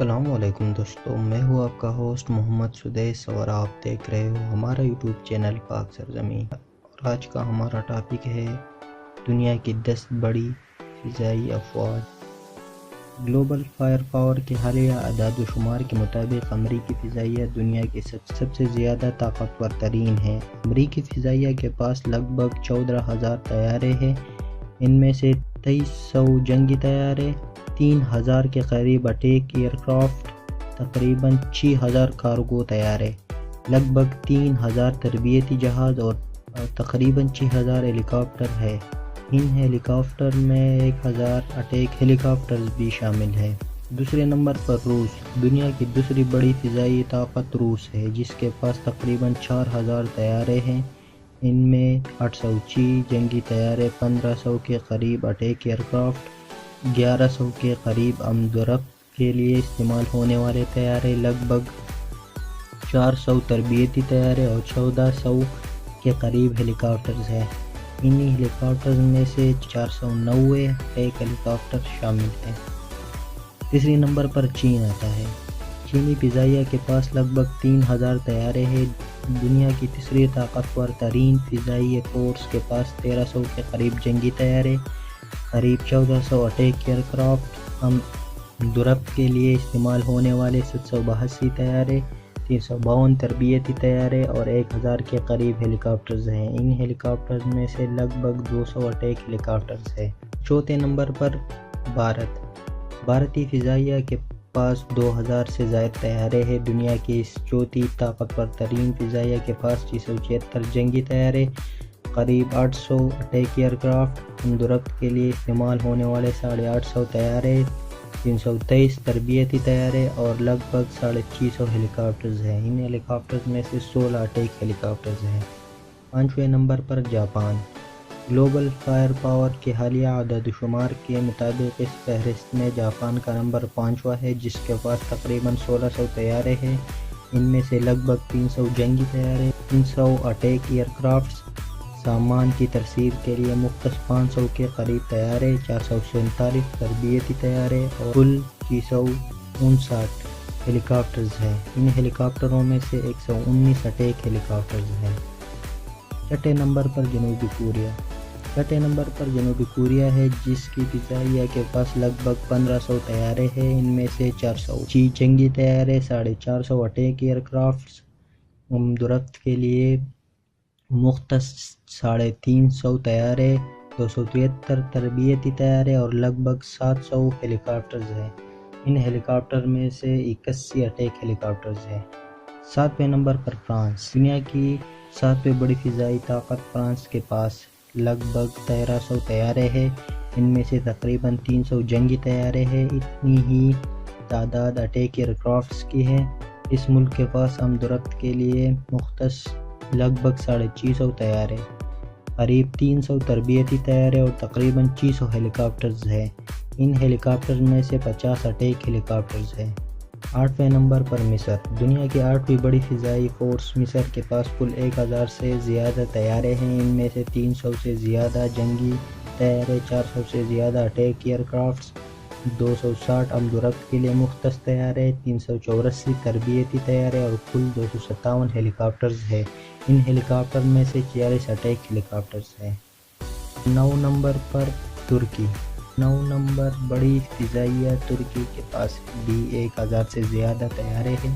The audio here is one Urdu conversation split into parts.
السلام علیکم دوستو، میں ہوں آپ کا ہوسٹ محمد سدیس اور آپ دیکھ رہے ہو ہمارا یوٹیوب چینل پاک سرزمین۔ اور آج کا ہمارا ٹاپک ہے دنیا کی 10 بڑی فضائی افواج۔ گلوبل فائر پاور کے حالیہ اعداد و شمار کے مطابق امریکی فضائیہ دنیا کی سب سے زیادہ طاقتور ترین ہے۔ امریکی فضائیہ کے پاس لگ بھگ 14,000 طیارے ہیں، ان میں سے 2300 جنگی طیارے، 3,000 کے قریب اٹیک ایئر کرافٹ، تقریباً 6,000 کارگو طیارے، لگ بھگ 3,000 تربیتی جہاز اور تقریباً 6,000 ہیلی کاپٹر ہے۔ ان ہیلی کاپٹر میں 1,000 اٹیک ہیلی کاپٹرز بھی شامل ہیں۔ دوسرے نمبر پر روس۔ دنیا کی دوسری بڑی فضائی طاقت روس ہے، جس کے پاس تقریباً 4,000 طیارے ہیں، ان میں 800 جنگی طیارے، 1,500 کے قریب اٹیک ایئر کرافٹ، 1,100 کے قریب آمد و رفت کے لیے استعمال ہونے والے طیارے، لگ بھگ 400 تربیتی طیارے اور 1,400 کے قریب ہیلی کاپٹرز ہیں۔ انہی ہیلی کاپٹرز میں سے 490 اٹیک ہیلی کاپٹر شامل ہیں۔ تیسری نمبر پر چین آتا ہے۔ چینی فضائیہ کے پاس لگ بھگ 3,000 طیارے ہیں۔ دنیا کی تیسری طاقتور ترین فضائی فورس کے پاس 1,300 کے قریب جنگی طیارے، قریب 1,400 اٹیک ایئر کرافٹ، آمد و رفت کے لیے استعمال ہونے والے 782 طیارے، 352 تربیتی طیارے اور 1,000 کے قریب ہیلی کاپٹرز ہیں۔ ان ہیلی کاپٹرز میں سے لگ بھگ 200 اٹیک ہیلی کاپٹرز ہیں۔ چوتھے نمبر پر بھارتی فضائیہ کے پاس 2,000 سے زائد طیارے ہیں۔ دنیا کی اس چوتھی طاقتور ترین فضائیہ کے پاس 676 جنگی طیارے، قریب 800 اٹیک ایئر کرافٹ، آمد و رفت کے لیے استعمال ہونے والے 850 طیارے، 323 تربیتی طیارے اور لگ بھگ 650 ہیلی کاپٹرز ہیں۔ ان ہیلی کاپٹرز میں سے 16 اٹیک ہیلی کاپٹرز ہیں۔ پانچویں نمبر پر جاپان۔ گلوبل فائر پاور کے حالیہ اعداد و شمار کے مطابق اس فہرست میں جاپان کا نمبر 5واں ہے، جس کے پاس تقریباً 1,600 طیارے ہیں، ان میں سے لگ بھگ 300 جنگی طیارے، 300 اٹیک ایئر کرافٹس، سامان کی ترسیل کے لیے مختص 500 کے قریب طیارے، 447 تربیتی طیارے اور کل 659 ہیلی کاپٹرز ہیں۔ ان ہیلی کاپٹروں میں سے 119 اٹیک ہیلی کاپٹرز ہیں۔ چھٹے نمبر پر جنوبی کوریا۔ چھٹے نمبر پر جنوبی کوریا ہے، جس کی فضائیہ کے پاس لگ بھگ 1,500 طیارے ہیں، ان میں سے 400 جنگی طیارے، 450 اٹیک ایئر کرافٹس، آمد و رفت کے لیے مختص 350 طیارے، 273 تربیتی طیارے اور لگ بھگ 700 ہیلی کاپٹرز ہیں۔ ان ہیلی کاپٹر میں سے 81 اٹیک ہیلی کاپٹرز ہیں۔ ساتویں نمبر پر فرانس۔ دنیا کی 7ویں بڑی فضائی طاقت فرانس کے پاس لگ بھگ 1,300 طیارے ہیں، ان میں سے تقریباً 300 جنگی طیارے ہیں، اتنی ہی تعداد اٹیک ایئر کرافٹس کی ہے۔ اس ملک کے پاس آمد و رفت کے لیے مختص لگ بھگ 650 طیارے، قریب 300 تربیتی طیارے اور تقریباً 600 ہیلی کاپٹرز ہیں۔ ان ہیلی کاپٹرز میں سے 50 اٹیک ہیلی کاپٹرز ہیں۔ آٹھویں نمبر پر مصر۔ دنیا کی 8ویں بڑی فضائی فورس مصر کے پاس کل 1,000 سے زیادہ طیارے ہیں، ان میں سے 300 سے زیادہ جنگی طیارے، 400 سے زیادہ اٹیک ایئر کرافٹس، 260 آمد و رفت کے لیے مختص طیارے، 384 تربیتی طیارے اور کل 257 ہیلی کاپٹرز ہیں۔ ان ہیلی کاپٹر میں سے 46 اٹیک ہیلی کاپٹرز ہیں۔ 9 نمبر پر ترکی۔ 9 نمبر بڑی فضائیہ ترکی کے پاس بھی 1,000 سے زیادہ طیارے ہیں،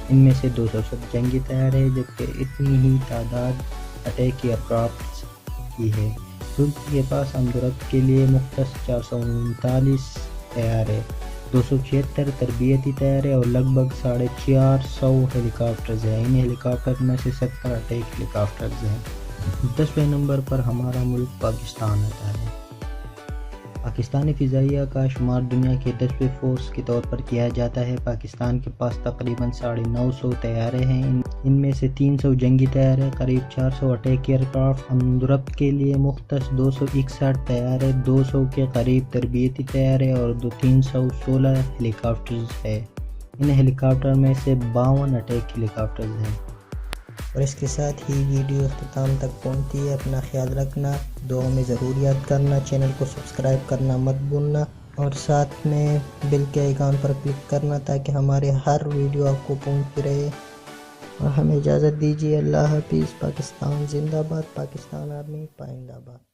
ان میں سے 207 جنگی طیارے ہیں، جبکہ اتنی ہی تعداد اٹیک ایئر کرافٹس کی ہے۔ ترکی کے پاس آمد و رفت کے لیے مختص 439 طیارے، 276 تربیتی طیارے اور لگ بھگ 450 ہیلی کاپٹرز ہیں۔ ان ہیلی کاپٹر میں سے 70 اٹیک ہیلی کاپٹرز ہیں۔ 10ویں نمبر پر ہمارا ملک پاکستان آتا ہے۔ پاکستانی فضائیہ کا شمار دنیا کے 10ویں فورس کے طور پر کیا جاتا ہے۔ پاکستان کے پاس تقریباً 950 طیارے ہیں، ان میں سے 300 جنگی طیارے، قریب 400 اٹیک ایئر کرافٹ، آمد و رفت کے لیے مختص 261 طیارے، 200 کے قریب تربیتی طیارے اور 316 ہیلی کاپٹرز ہیں۔ ان ہیلی کاپٹر میں سے 52 اٹیک ہیلی کاپٹرز ہیں۔ اور اس کے ساتھ ہی ویڈیو اختتام تک پہنچتی ہے۔ اپنا خیال رکھنا، دعاؤں میں ضرور یاد کرنا، چینل کو سبسکرائب کرنا مت بھولنا۔ اور ساتھ میں بیل کے آئیکن پر کلک کرنا تاکہ ہمارے ہر ویڈیو آپ کو پہنچتی رہے. اور ہمیں اجازت دیجیے. اللہ حافظ. پاکستان زندہ باد. پاکستان آرمی پائندہ باد.